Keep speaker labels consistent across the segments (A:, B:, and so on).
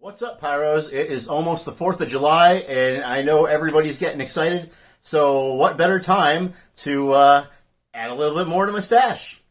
A: What's up, Pyros? It is almost the 4th of July, and I know everybody's getting excited, so what better time to add a little bit more to my stash?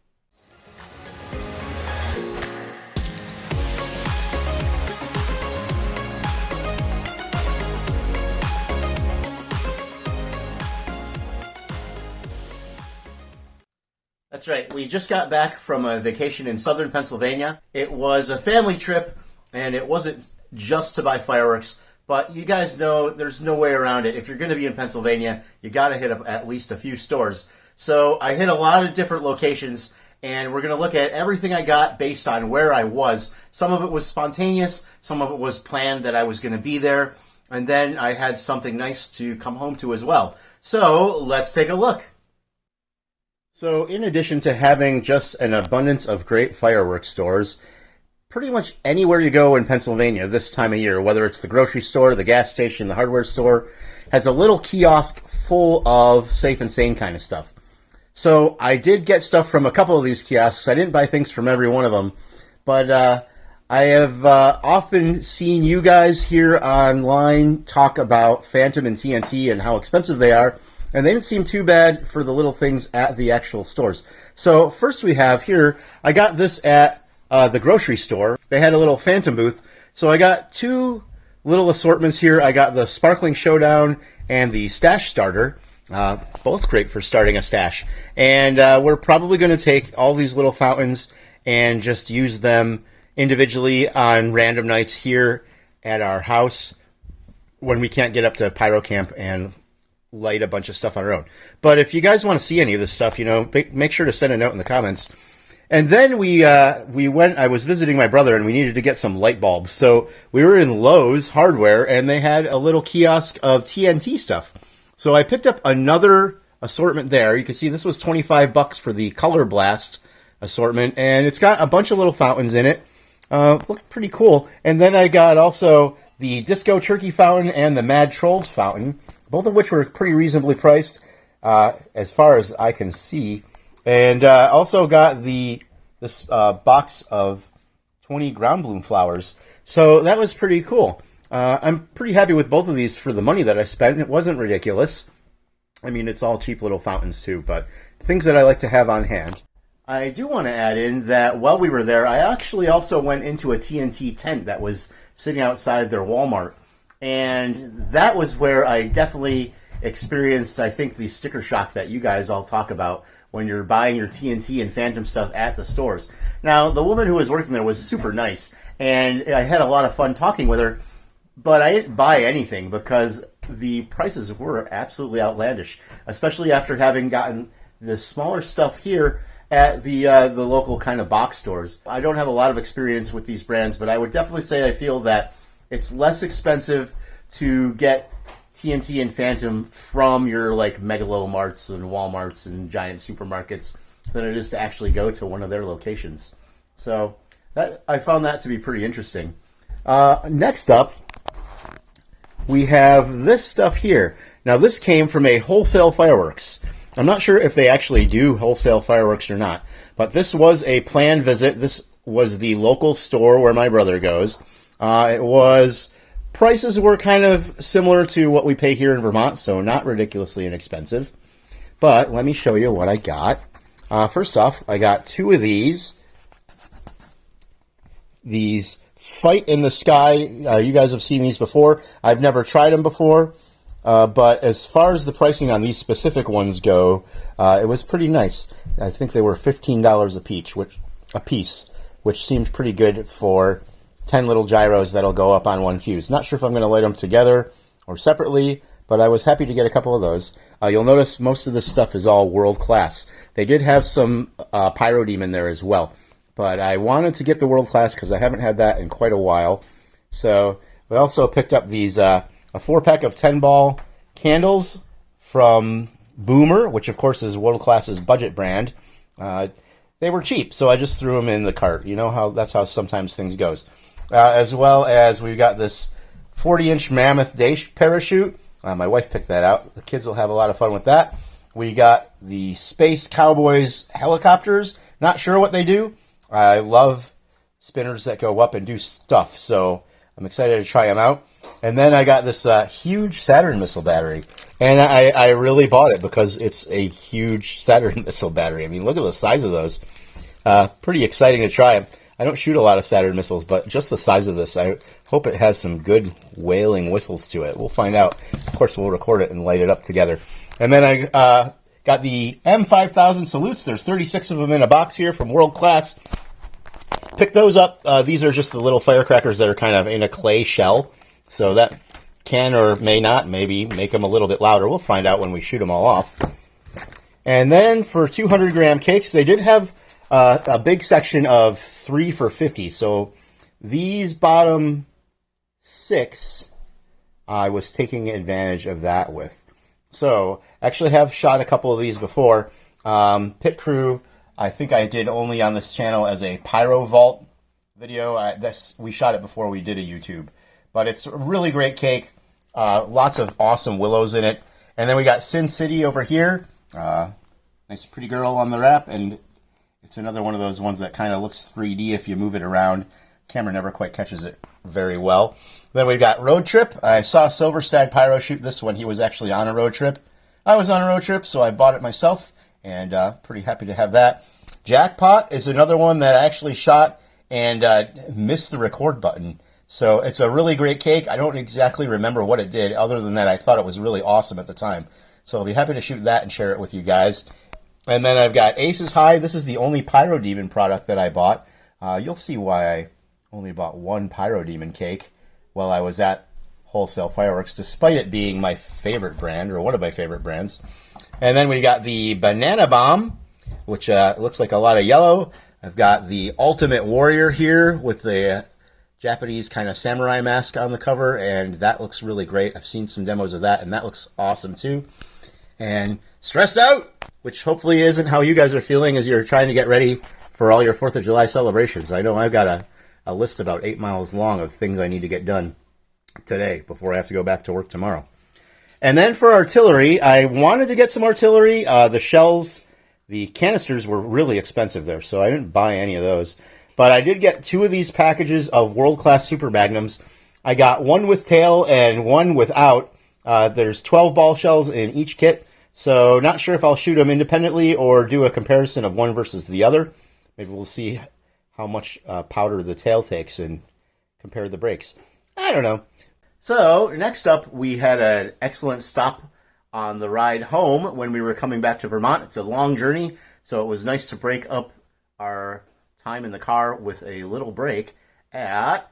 A: That's right, we just got back from a vacation in southern Pennsylvania. It was a family trip, and it wasn't just to buy fireworks, but you guys know there's no way around it. If you're going to be in Pennsylvania, you got to hit up at least a few stores. So I hit a lot of different locations, and we're going to look at everything I got based on where I was. Some of it was spontaneous, some of it was planned that I was going to be there, and then I had something nice to come home to as well. So let's take a look. So in addition to having just an abundance of great fireworks stores, pretty much anywhere you go in Pennsylvania this time of year, whether it's the grocery store, the gas station, the hardware store, has a little kiosk full of safe and sane kind of stuff. So I did get stuff from a couple of these kiosks. I didn't buy things from every one of them, but I have often seen you guys here online talk about Phantom and TNT and how expensive they are, and they didn't seem too bad for the little things at the actual stores. So first we have here, I got this at the grocery store. They had a little Phantom booth. So I got two little assortments here. I got the Sparkling Showdown and the Stash Starter. Both great for starting a stash. And we're probably going to take all these little fountains and just use them individually on random nights here at our house when we can't get up to Pyro Camp and light a bunch of stuff on our own. But if you guys want to see any of this stuff, make sure to send a note in the comments. And then we went, I was visiting my brother, and we needed to get some light bulbs. So we were in Lowe's Hardware, and they had a little kiosk of TNT stuff. So I picked up another assortment there. You can see this was $25 for the Color Blast assortment, and it's got a bunch of little fountains in it. Looked pretty cool. And then I got also the Disco Turkey Fountain and the Mad Trolls Fountain, both of which were pretty reasonably priced as far as I can see. And also got this box of 20 ground bloom flowers. So that was pretty cool. I'm pretty happy with both of these for the money that I spent. It wasn't ridiculous. I mean, it's all cheap little fountains too, but things that I like to have on hand. I do want to add in that while we were there, I actually also went into a TNT tent that was sitting outside their Walmart. And that was where I definitely experienced, I think, the sticker shock that you guys all talk about when you're buying your TNT and Phantom stuff at the stores. Now, the woman who was working there was super nice, and I had a lot of fun talking with her, but I didn't buy anything because the prices were absolutely outlandish, especially after having gotten the smaller stuff here at the local kind of box stores. I don't have a lot of experience with these brands, but I would definitely say I feel that it's less expensive to get TNT and Phantom from your Megalo Marts and Walmarts and giant supermarkets than it is to actually go to one of their locations. So I found that to be pretty interesting. Next up, we have this stuff here. Now this came from a Wholesale Fireworks. I'm not sure if they actually do wholesale fireworks or not, but this was a planned visit. This was the local store where my brother goes. Prices were kind of similar to what we pay here in Vermont, so not ridiculously inexpensive. But let me show you what I got. First off, I got two of these. These Fight in the Sky. You guys have seen these before. I've never tried them before. But as far as the pricing on these specific ones go, it was pretty nice. I think they were $15 a piece, which seemed pretty good for 10 little gyros that'll go up on one fuse. Not sure if I'm going to light them together or separately, but I was happy to get a couple of those. You'll notice most of this stuff is all world class. They did have some Pyro Demon there as well, but I wanted to get the world class because I haven't had that in quite a while. So we also picked up these a 4-pack of 10-ball candles from Boomer, which of course is World Class's budget brand. They were cheap, so I just threw them in the cart. You know how that's how sometimes things goes. As well as we've got this 40-inch Mammoth Day parachute. My wife picked that out. The kids will have a lot of fun with that. We got the Space Cowboys helicopters. Not sure what they do. I love spinners that go up and do stuff, so I'm excited to try them out. And then I got this huge Saturn missile battery. And I really bought it because it's a huge Saturn missile battery. I mean, look at the size of those. Pretty exciting to try. I don't shoot a lot of Saturn missiles, but just the size of this, I hope it has some good wailing whistles to it. We'll find out. Of course, we'll record it and light it up together. And then I got the M5000 salutes. There's 36 of them in a box here from World Class. Pick those up. These are just the little firecrackers that are kind of in a clay shell. So that can or may not maybe make them a little bit louder. We'll find out when we shoot them all off. And then for 200-gram cakes, they did have a big section of 3 for $50. So these bottom 6, I was taking advantage of that with. So actually have shot a couple of these before. Pit Crew, I think I did only on this channel as a Pyro Vault video. We shot it before we did a YouTube. But it's a really great cake. Lots of awesome willows in it. And then we got Sin City over here. Nice pretty girl on the wrap. And it's another one of those ones that kind of looks 3D if you move it around. Camera never quite catches it very well. Then we've got Road Trip. I saw Silver Stag Pyro shoot this one. He was actually on a road trip. I was on a road trip, so I bought it myself. And pretty happy to have that. Jackpot is another one that I actually shot and missed the record button. So it's a really great cake. I don't exactly remember what it did. Other than that, I thought it was really awesome at the time. So I'll be happy to shoot that and share it with you guys. And then I've got Aces High. This is the only Pyro Demon product that I bought. You'll see why I only bought one Pyro Demon cake while I was at Wholesale Fireworks, despite it being my favorite brand, or one of my favorite brands. And then we got the Banana Bomb, which looks like a lot of yellow. I've got the Ultimate Warrior here with the Japanese kind of samurai mask on the cover, and that looks really great. I've seen some demos of that, and that looks awesome too. And Stressed Out, which hopefully isn't how you guys are feeling as you're trying to get ready for all your 4th of July celebrations. I know I've got a list about 8 miles long of things I need to get done today before I have to go back to work tomorrow. And then for artillery, I wanted to get some artillery. The shells, the canisters were really expensive there, so I didn't buy any of those. But I did get 2 of these packages of World Class Super Magnums. I got one with tail and one without. There's 12 ball shells in each kit, so not sure if I'll shoot them independently or do a comparison of one versus the other. Maybe we'll see how much powder the tail takes and compare the brakes. I don't know. So next up, we had an excellent stop on the ride home when we were coming back to Vermont. It's a long journey, so it was nice to break up our time in the car with a little break at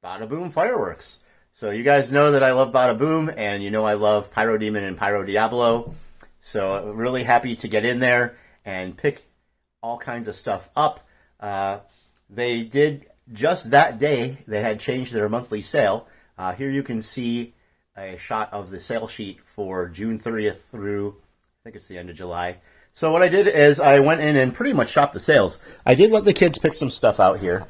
A: Bada Boom Fireworks. So you guys know that I love Bada Boom, and you know I love Pyro Demon and Pyro Diablo. So really happy to get in there and pick all kinds of stuff up. They did just that day, they had changed their monthly sale. Here you can see a shot of the sale sheet for June 30th through, I think it's the end of July. So what I did is I went in and pretty much shopped the sales. I did let the kids pick some stuff out here.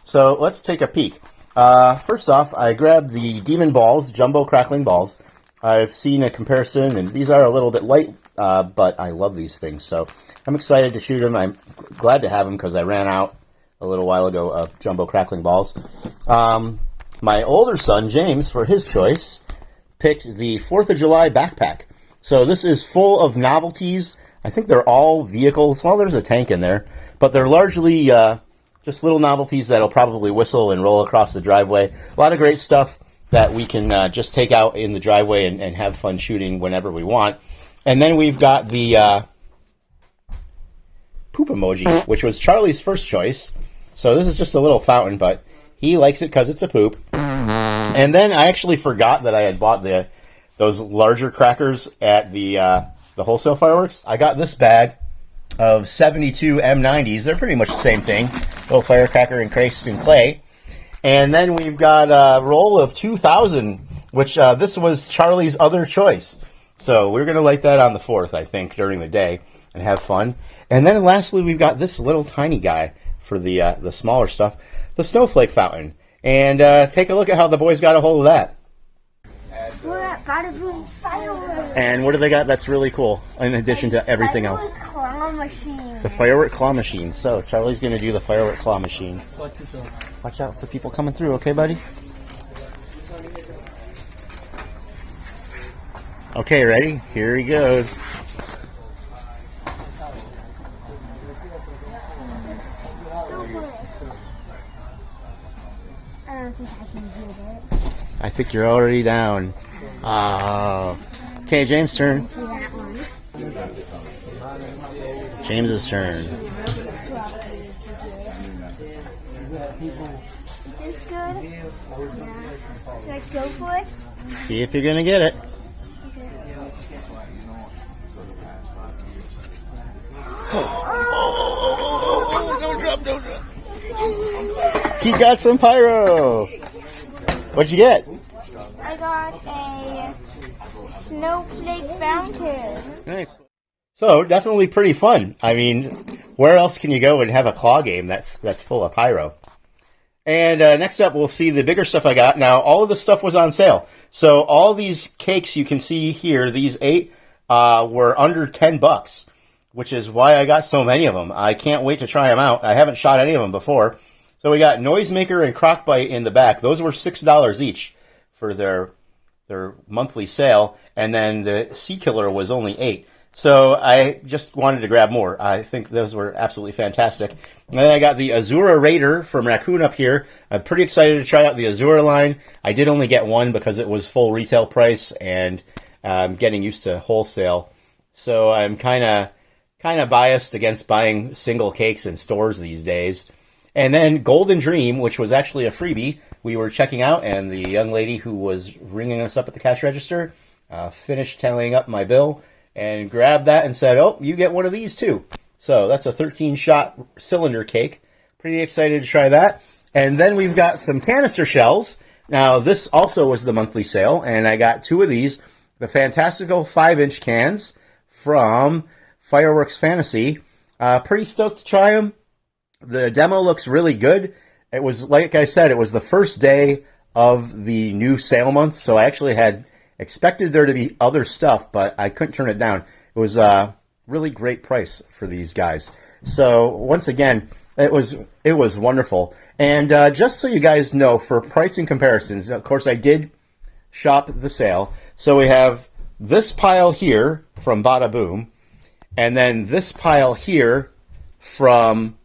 A: So let's take a peek. First off, I grabbed the Demon Balls, Jumbo Crackling Balls. I've seen a comparison, and these are a little bit light, but I love these things. So I'm excited to shoot them. I'm glad to have them because I ran out a little while ago of Jumbo Crackling Balls. My older son, James, for his choice, picked the 4th of July backpack. So this is full of novelties. I think they're all vehicles. Well, there's a tank in there, but they're largely just little novelties that'll probably whistle and roll across the driveway. A lot of great stuff that we can just take out in the driveway and have fun shooting whenever we want. And then we've got the poop emoji, which was Charlie's first choice. So this is just a little fountain, but he likes it because it's a poop. And then I actually forgot that I had bought those larger crackers at the Wholesale Fireworks. I got this bag of 72 M90s. They're pretty much the same thing. Little firecracker encased in clay. And then we've got a roll of 2,000, which this was Charlie's other choice. So we're going to light that on the 4th, I think, during the day and have fun. And then lastly, we've got this little tiny guy for the smaller stuff, the Snowflake Fountain. And take a look at how the boys got a hold of that.
B: We're at Bada Boom Fireworks.
A: And what do they got that's really cool, in addition to everything else?
B: Claw machine.
A: It's the firework claw machine. So Charlie's going to do the firework claw machine. Watch out for people coming through, okay, buddy? Okay, ready? Here he goes.
B: I don't think I can do it.
A: I think you're already down. Oh. Okay, James' turn.
B: For that one.
A: James's turn.
B: Is this good? Yeah. Should I go for it?
A: See if you're gonna get it. Oh, don't drop, don't drop. He got some pyro. What'd you get?
B: I got a snowflake fountain.
A: Nice. So definitely pretty fun. I mean, where else can you go and have a claw game that's full of pyro? And next up, we'll see the bigger stuff I got. Now, all of the stuff was on sale. So all these cakes you can see here, these 8, were under $10, which is why I got so many of them. I can't wait to try them out. I haven't shot any of them before. So we got Noisemaker and Crockbite in the back. Those were $6 each for their monthly sale. And then the Sea Killer was only $8. So I just wanted to grab more. I think those were absolutely fantastic. And then I got the Azura Raider from Raccoon up here. I'm pretty excited to try out the Azura line. I did only get one because it was full retail price, and I'm getting used to wholesale. So I'm kind of biased against buying single cakes in stores these days. And then Golden Dream, which was actually a freebie, we were checking out, and the young lady who was ringing us up at the cash register finished tallying up my bill and grabbed that and said, oh, you get one of these too. So that's a 13-shot cylinder cake. Pretty excited to try that. And then we've got some canister shells. Now, this also was the monthly sale, and I got 2 of these. The fantastical 5-inch cans from Fireworks Fantasy. Pretty stoked to try them. The demo looks really good. It was, like I said, it was the first day of the new sale month, so I actually had expected there to be other stuff, but I couldn't turn it down. It was a really great price for these guys. So once again, it was wonderful. And just so you guys know, for pricing comparisons, of course I did shop the sale. So we have this pile here from Bada Boom, and then this pile here from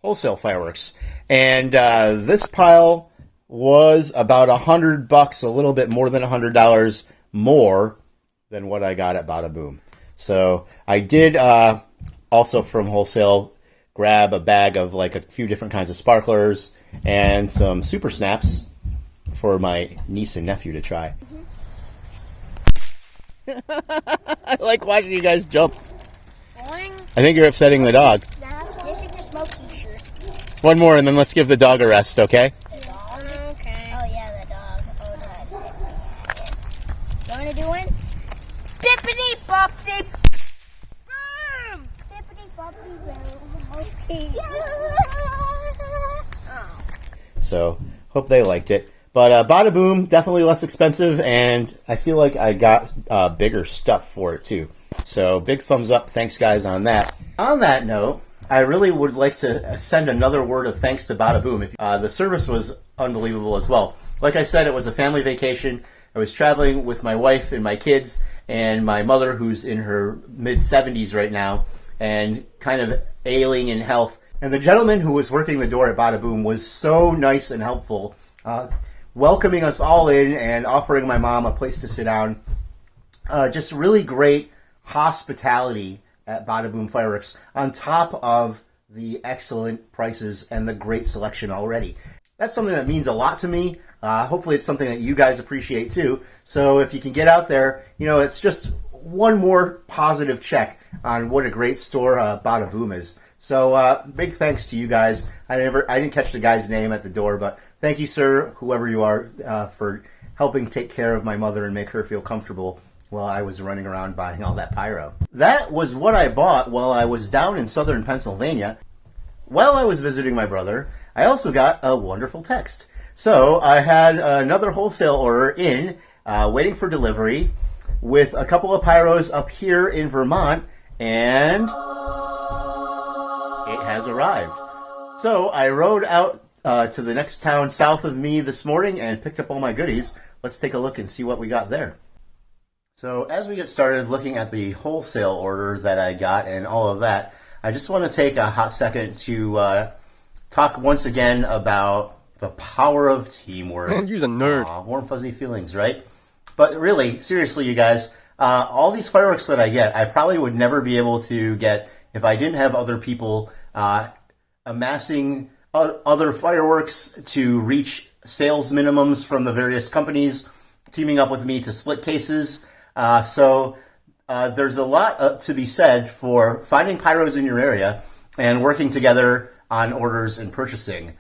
A: Wholesale Fireworks. And this pile was about $100, a little bit more than $100 more than what I got at Bada Boom. So I did also from Wholesale grab a bag of like a few different kinds of sparklers and some super snaps for my niece and nephew to try. I like watching you guys jump.
B: Boing.
A: I think you're upsetting the dog.
B: This is the smoke t-shirt.
A: One more and then let's give the dog a rest, okay?
B: Okay. Oh yeah, the dog. Oh no. You want to do one? Bippity boppity. Boom! Bippity boppity boom. Okay.
A: So, hope they liked it. But Bada Boom, definitely less expensive, and I feel like I got bigger stuff for it too. So, big thumbs up. Thanks, guys, on that. On that note, I really would like to send another word of thanks to Bada Boom. The service was unbelievable as well. Like I said, it was a family vacation. I was traveling with my wife and my kids and my mother, who's in her mid-70s right now and kind of ailing in health. And the gentleman who was working the door at Bada Boom was so nice and helpful, welcoming us all in and offering my mom a place to sit down. Just really great hospitality at Bada Boom Fireworks, on top of the excellent prices and the great selection already. That's something that means a lot to me. Hopefully it's something that you guys appreciate too. So if you can get out there, you know, it's just one more positive check on what a great store Bada Boom is. So big thanks to you guys. I didn't catch the guy's name at the door, but thank you, sir, whoever you are, for helping take care of my mother and make her feel comfortable while I was running around buying all that pyro. That was what I bought while I was down in southern Pennsylvania. While I was visiting my brother, I also got a wonderful text. So I had another wholesale order in, waiting for delivery, with a couple of pyros up here in Vermont, and it has arrived. So I rode out to the next town south of me this morning and picked up all my goodies. Let's take a look and see what we got there. So as we get started looking at the wholesale order that I got and all of that, I just want to take a hot second to talk once again about the power of teamwork.
C: Man, you're a nerd.
A: Aw, warm, fuzzy feelings, right? But really, seriously, you guys, all these fireworks that I get, I probably would never be able to get if I didn't have other people amassing other fireworks to reach sales minimums from the various companies, teaming up with me to split cases. So there's a lot to be said for finding pyros in your area and working together on orders and purchasing.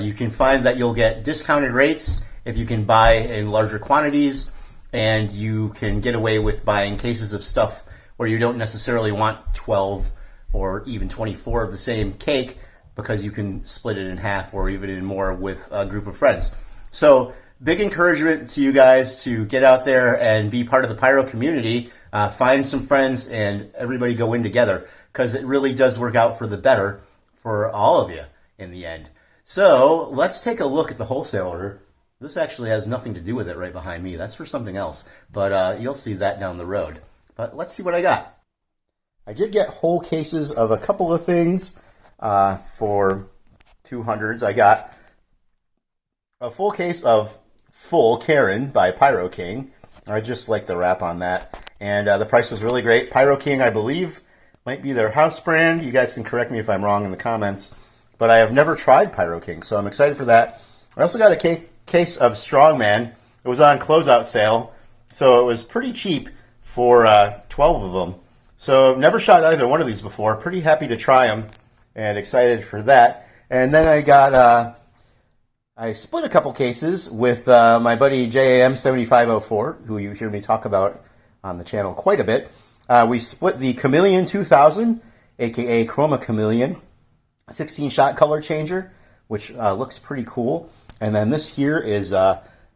A: You can find that you'll get discounted rates if you can buy in larger quantities, and you can get away with buying cases of stuff where you don't necessarily want 12 or even 24 of the same cake, because you can split it in half or even in more with a group of friends. So big encouragement to you guys to get out there and be part of the pyro community. Find some friends and everybody go in together, because it really does work out for the better for all of you in the end. So let's take a look at the wholesale order. This actually has nothing to do with it right behind me. That's for something else, but you'll see that down the road. But let's see what I got. I did get whole cases of a couple of things for 200s. I got a full case of Full Karen by Pyro King. I just like the wrap on that. And the price was really great. Pyro King, I believe, might be their house brand. You guys can correct me if I'm wrong in the comments. But I have never tried Pyro King, so I'm excited for that. I also got a case of Strongman. It was on closeout sale, so it was pretty cheap for 12 of them. So I've never shot either one of these before. Pretty happy to try them and excited for that. And then I got... I split a couple cases with my buddy JAM7504, who you hear me talk about on the channel quite a bit. We split the Chameleon 2000, aka Chroma Chameleon, 16-shot color changer, which looks pretty cool. And then this here is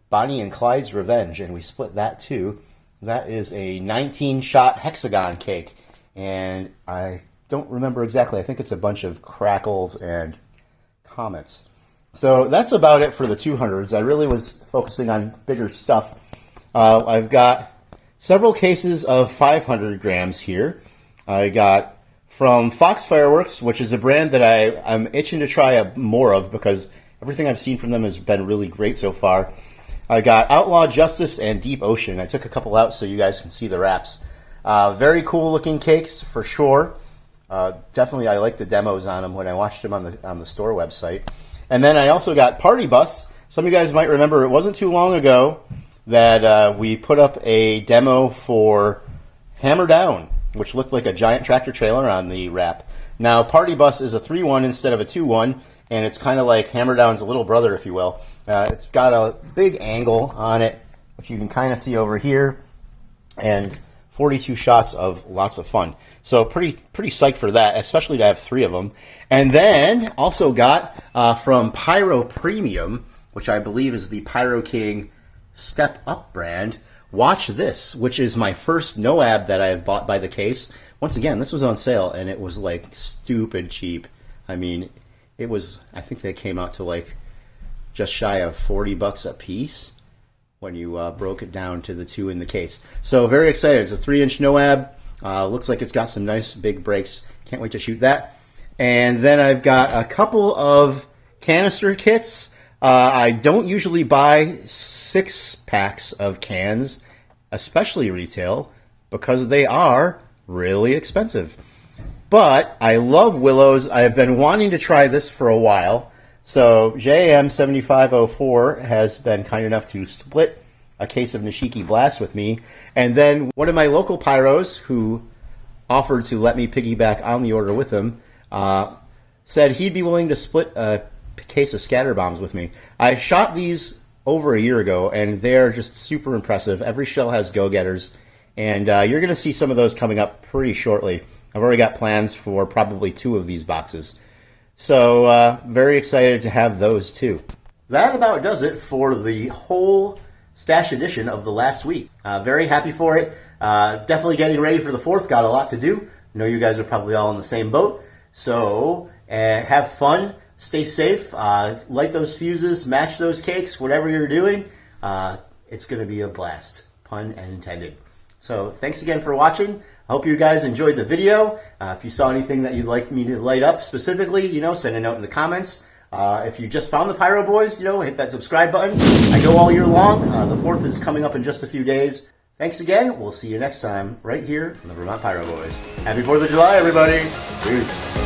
A: Bonnie and Clyde's Revenge, and we split that too. That is a 19-shot hexagon cake, and I don't remember exactly. I think it's a bunch of crackles and comets. So that's about it for the 200s. I really was focusing on bigger stuff. I've got several cases of 500 grams here. I got from Fox Fireworks, which is a brand that I'm itching to try more of, because everything I've seen from them has been really great so far. I got Outlaw Justice and Deep Ocean. I took a couple out so you guys can see the wraps. Very cool looking cakes for sure. Definitely I like the demos on them when I watched them on the store website. And then I also got Party Bus. Some of you guys might remember it wasn't too long ago that we put up a demo for Hammer Down, which looked like a giant tractor trailer on the wrap. Now, Party Bus is a 3-1 instead of a 2-1, and it's kind of like Hammer Down's little brother, if you will. It's got a big angle on it, which you can kind of see over here, and 42 shots of lots of fun. So pretty psyched for that, especially to have 3 of them. And then also got from Pyro Premium, which I believe is the Pyro King Step Up brand, Watch This, which is my first NOAB that I have bought by the case. Once again, this was on sale, and it was like stupid cheap. I mean, it was, I think they came out to like just shy of $40 a piece when you broke it down to the 2 in the case. So very excited. It's a 3-inch NOAB. Looks like it's got some nice big brakes. Can't wait to shoot that. And then I've got a couple of canister kits. I don't usually buy 6 packs of cans, especially retail, because they are really expensive. But I love Willows. I've been wanting to try this for a while. So JM7504 has been kind enough to split a case of Nishiki Blast with me. And then one of my local pyros, who offered to let me piggyback on the order with him, said he'd be willing to split a case of scatter bombs with me. I shot these over a year ago, and they're just super impressive. Every shell has go-getters, and you're going to see some of those coming up pretty shortly. I've already got plans for probably 2 of these boxes. So very excited to have those too. That about does it for the whole stash edition of the last week. Very happy for it. Definitely getting ready for the 4th. Got a lot to do. I know you guys are probably all in the same boat. So have fun. Stay safe. Light those fuses. Match those cakes. Whatever you're doing, it's going to be a blast. Pun intended. So thanks again for watching. I hope you guys enjoyed the video. If you saw anything that you'd like me to light up specifically, send a note in the comments. If you just found the Pyro Boys, hit that subscribe button. I go all year long. The 4th is coming up in just a few days. Thanks again. We'll see you next time right here on the Vermont Pyro Boys. Happy 4th of July, everybody. Peace.